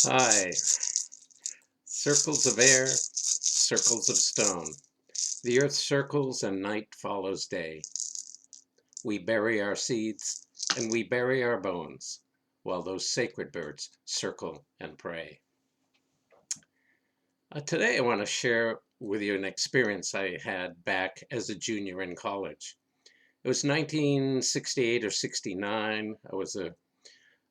Hi, circles of air, circles of stone. The earth circles and night follows day. We bury our seeds and we bury our bones, while those sacred birds circle and pray. Today I want to share with you an experience I had back as a junior in college. It was 1968 or 69.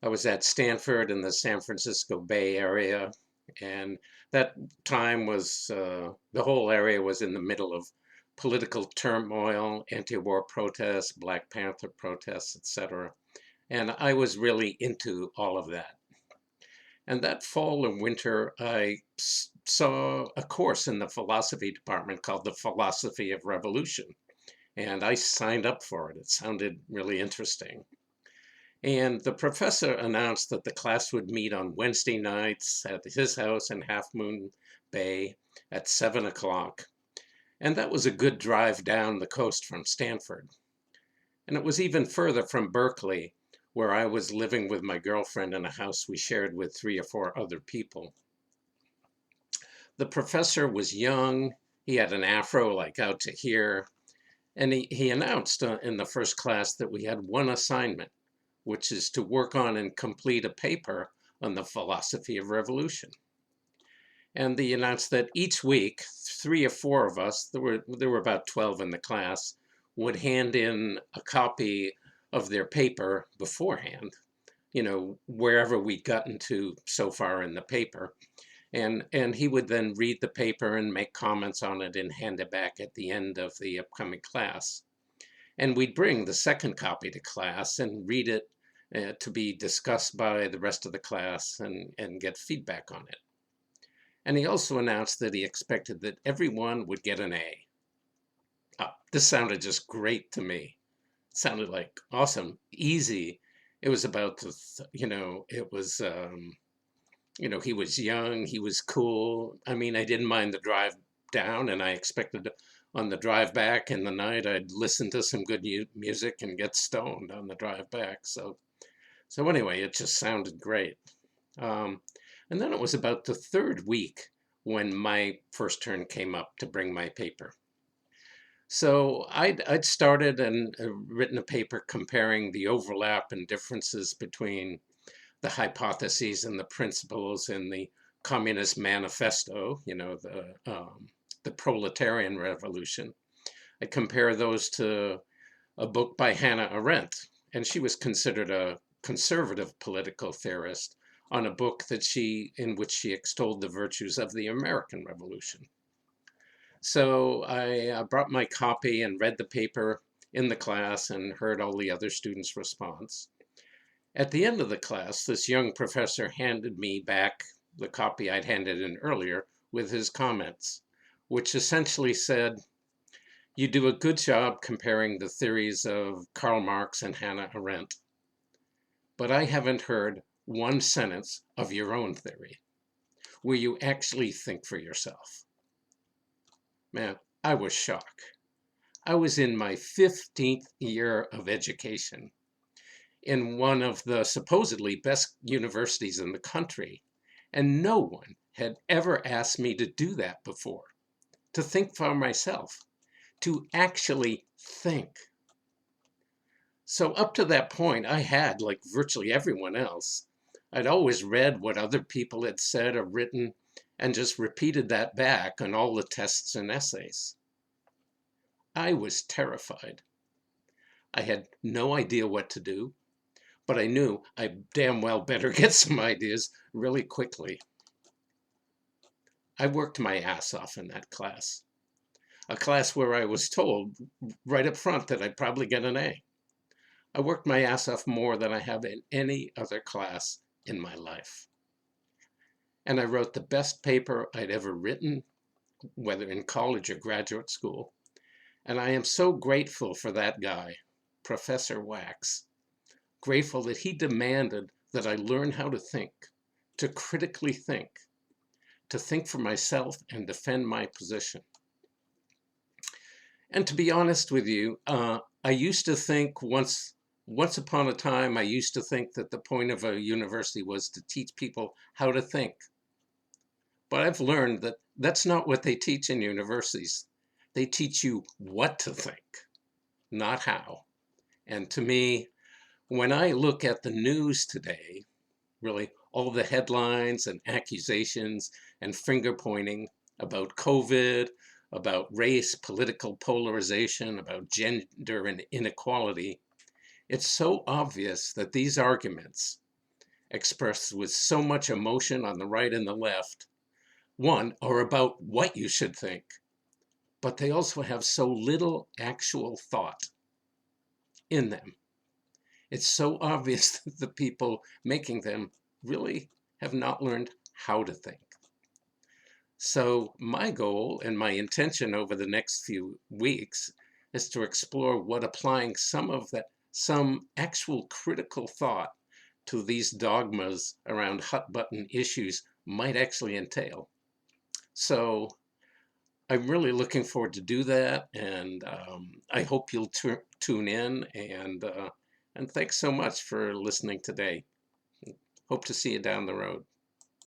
I was at Stanford in the San Francisco Bay Area, and that time was the whole area was in the middle of political turmoil, anti-war protests, Black Panther protests, etc. And I was really into all of that. And that fall and winter, saw a course in the philosophy department called the Philosophy of Revolution, and I signed up for it. It sounded really interesting. And the professor announced that the class would meet on Wednesday nights at his house in Half Moon Bay at 7 o'clock. And that was a good drive down the coast from Stanford. And it was even further from Berkeley, where I was living with my girlfriend in a house we shared with 3 or 4 other people. The professor was young. He had an afro like out to here. And he announced in the first class that we had one assignment, which is to work on and complete a paper on the philosophy of revolution. And he announced that each week, 3 or 4 of us, there were about 12 in the class, would hand in a copy of their paper beforehand, wherever we'd gotten to so far in the paper. And he would then read the paper and make comments on it and hand it back at the end of the upcoming class. And we'd bring the second copy to class and read it to be discussed by the rest of the class and get feedback on it. And he also announced that he expected that everyone would get an A. This sounded just great to me. It sounded like awesome, easy. It was about it was, he was young, he was cool. I mean, I didn't mind the drive down, and I expected on the drive back in the night, I'd listen to some good music and get stoned on the drive back. So anyway, it just sounded great. And then it was about the third week when my first turn came up to bring my paper. So I'd started and written a paper comparing the overlap and differences between the hypotheses and the principles in the Communist Manifesto, the proletarian revolution. I compare those to a book by Hannah Arendt, and she was considered a conservative political theorist, on a book in which she extolled the virtues of the American Revolution. So I brought my copy and read the paper in the class and heard all the other students' response. At the end of the class, this young professor handed me back the copy I'd handed in earlier with his comments, which essentially said, "You do a good job comparing the theories of Karl Marx and Hannah Arendt, but I haven't heard one sentence of your own theory where you actually think for yourself." Man, I was shocked. I was in my 15th year of education in one of the supposedly best universities in the country, and no one had ever asked me to do that before, to think for myself, to actually think. So up to that point, I had, like virtually everyone else, I'd always read what other people had said or written and just repeated that back on all the tests and essays. I was terrified. I had no idea what to do, but I knew I damn well better get some ideas really quickly. I worked my ass off in that class, a class where I was told right up front that I'd probably get an A. I worked my ass off more than I have in any other class in my life. And I wrote the best paper I'd ever written, whether in college or graduate school. And I am so grateful for that guy, Professor Wax. Grateful that he demanded that I learn how to think, to critically think, to think for myself and defend my position. And to be honest with you, I used to think once Once upon a time, I used to think that the point of a university was to teach people how to think. But I've learned that that's not what they teach in universities. They teach you what to think, not how. And to me, when I look at the news today, really all the headlines and accusations and finger pointing about COVID, about race, political polarization, about gender and inequality, it's so obvious that these arguments, expressed with so much emotion on the right and the left, one, are about what you should think, but they also have so little actual thought in them. It's so obvious that the people making them really have not learned how to think. So my goal and my intention over the next few weeks is to explore what applying some actual critical thought to these dogmas around hot button issues might actually entail. So I'm really looking forward to do that, and I hope you'll tune in. And thanks so much for listening today. Hope to see you down the road.